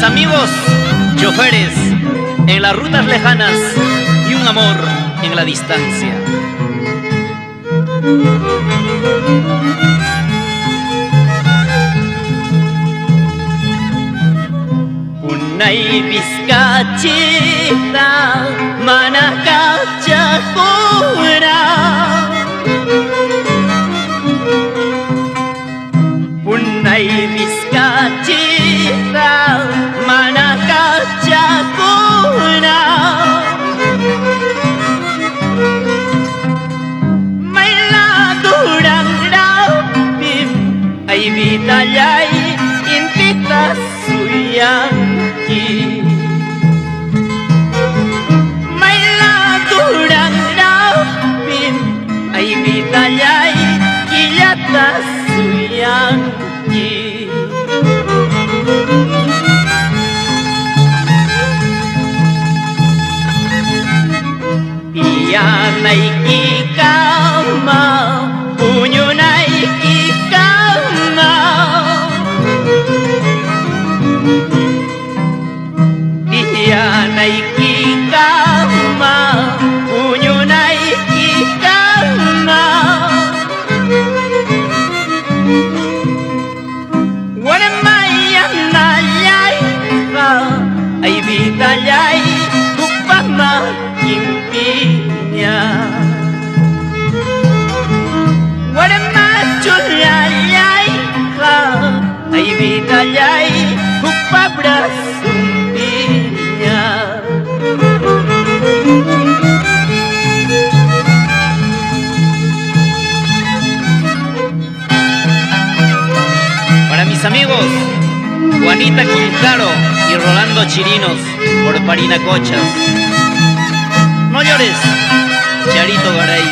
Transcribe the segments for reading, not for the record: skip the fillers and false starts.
mis amigos choferes en las rutas lejanas y un amor en la distancia. Punay Vizcachita Manacachacura, Punay Vizcachita Manacachacura, Maila Durang Rapim ay Vitayay Intita Suyang Maila Durang Rapim ay Vitayay Kiyata Suyang Piyanay ikama Punyunay ikama Piyanay ikama Punyunay ikama Wanamayan nalay ka ay bitayay Kupamakimpnya Wanamachulay ka ay bitayay Kupabrasumpinya. Para mis amigos Juanita Quintaro y Rolando Chirinos por Parinacochas. No llores, Charito Garay.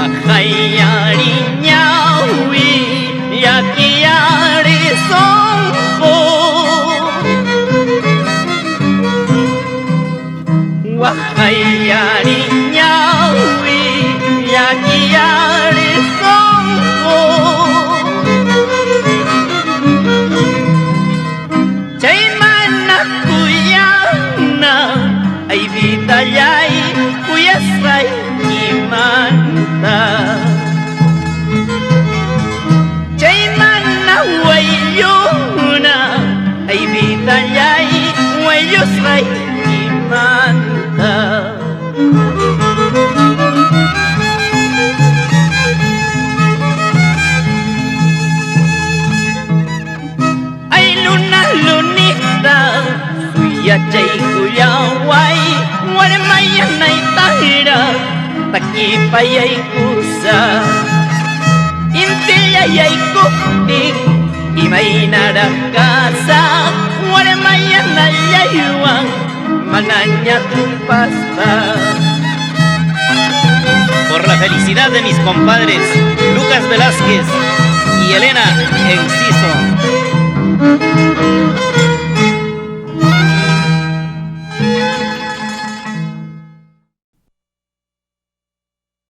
Guajayari ñaui yaquiyari sonfo Guajayari ñaui yaquiyari sonfo Chaymana kuyana ay vitayay kuyasay imanta Chaymana wayuna ay vitayay wayusay imanta Ay luna lunita suyachay kuyaway Warmayanay tahira Takipayay kusa Intiyayay kupting Imay narakasa Warmayanay yayuang Mananya tumpasta. Por la felicidad de mis compadres Lucas Velázquez y Elena Enciso.